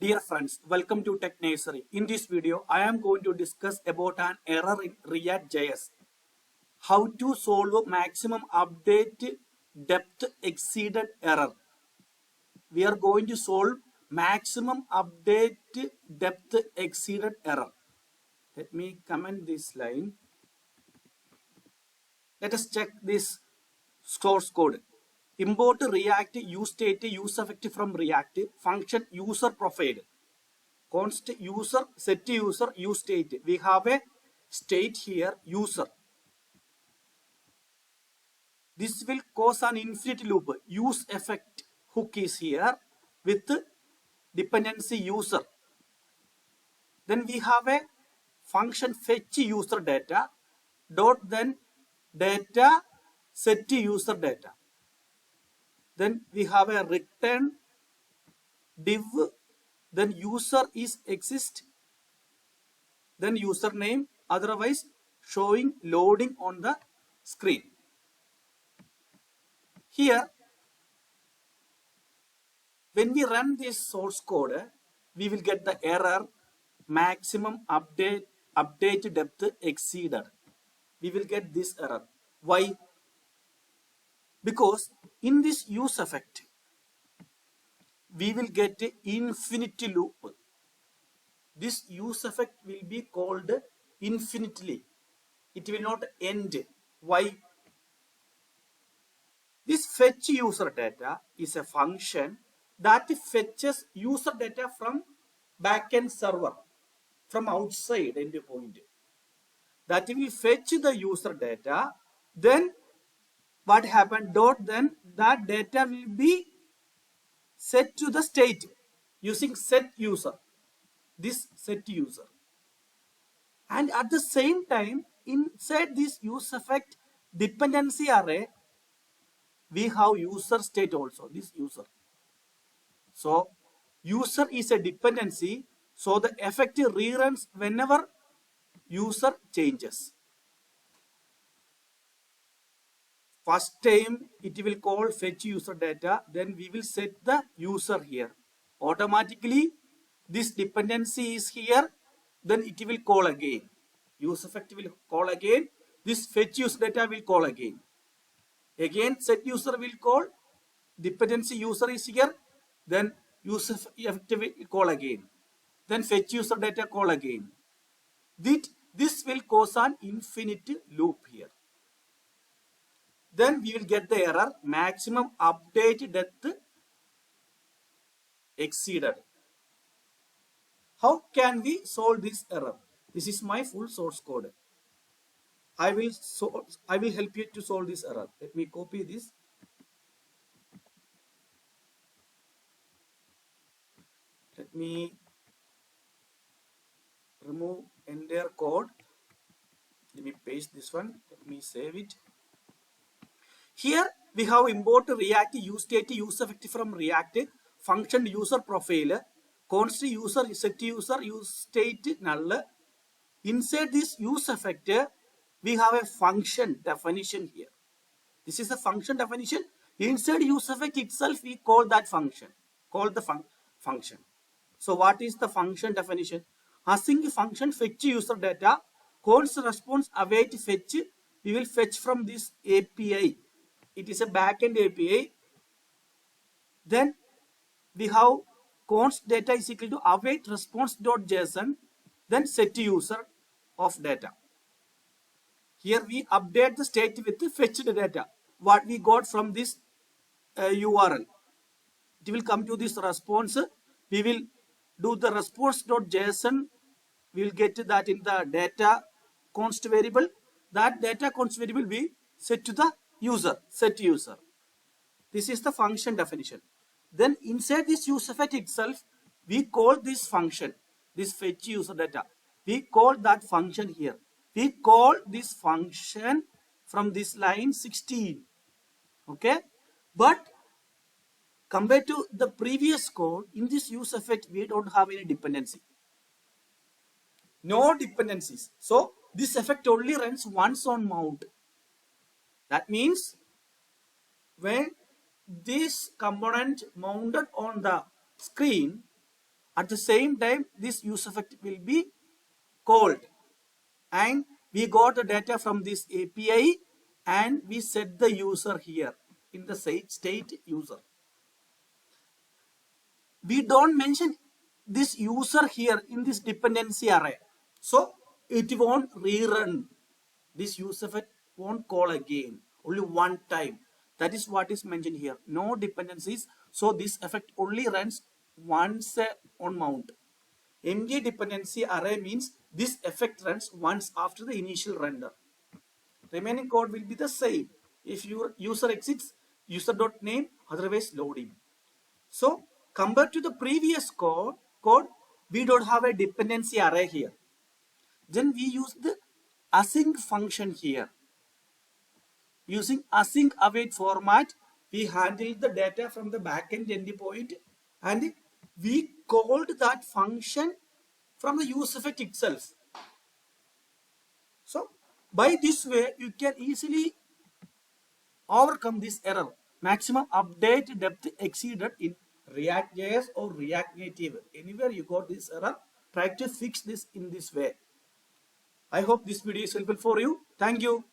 Dear friends, welcome to Tech Nursery. In this video, I am going to discuss about an error in React.js. How to solve maximum update depth exceeded error. We are going to solve maximum update depth exceeded error. Let me comment this line. Let us check this source code. Import React useState useEffect from React function user profile. Const user set user useState. We have a state here user. This will cause an infinite loop. useEffect hook is here with dependency user. Then we have a function fetch user data dot then data set user data. Then we have a return div, then user is exist, then username, otherwise showing loading on the screen. Here, when we run this source code, we will get the error maximum update depth exceeded. We will get this error. Why? Because in this useEffect, we will get an infinity loop. This useEffect will be called infinitely. It will not end. Why? This fetch user data is a function that fetches user data from backend server, from outside endpoint. That will fetch the user data. Then what happened? Dot then that data will be set to the state using set user. This set user. And at the same time, inside this useEffect dependency array, we have user state also, this user. So user is a dependency, so the effect reruns whenever user changes. First time it will call fetch user data, then we will set the user here. Automatically this dependency is here, then it will call again. useEffect will call again, this fetch user data will call again. Again set user will call, dependency user is here, then useEffect will call again. Then fetch user data call again. This will cause an infinite loop here. Then we will get the error maximum update depth exceeded. How can we solve this error? This is my full source code. I will help you to solve this error. Let me copy this. Let me remove entire code. Let me paste this one. Let me save it. Here we have import React useState useEffect from React function user profile, const user set user useState null. Inside this useEffect, we have a function definition here. This is a function definition. Inside useEffect itself, we call that function. Call the function. So what is the function definition? Async function fetch user data, const response await fetch. We will fetch from this API. It is a backend API. Then we have const data is equal to await response.json, then set user of data. Here we update the state with the fetched data. What we got from this URL. It will come to this response. We will do the response.json. We will get that in the data const variable. That data const variable we set to the user, set user. This is the function definition. Then inside this useEffect itself, we call this function, this fetch user data. We call that function here. We call this function from this line 16. Okay. But compared to the previous code, in this useEffect, we don't have any dependency. No dependencies. So this effect only runs once on mount. That means when this component mounted on the screen, At the same time, this use effect will be called, and we got the data from this API and we set the user here in the state user. We don't mention this user here in this dependency array, so it won't rerun. This use effect won't call again, only one time. That is what is mentioned here. No dependencies, so this effect only runs once on mount. MD dependency array means this effect runs once after the initial render. Remaining code will be the same. If your user exits, user.name, otherwise loading. So compared to the previous code, we don't have a dependency array here. Then we use the async function here. Using async await format, we handled the data from the backend endpoint and we called that function from the use effect itself. So by this way, you can easily overcome this error. Maximum update depth exceeded in React.js or React Native. Anywhere you got this error, try to fix this in this way. I hope this video is helpful for you. Thank you.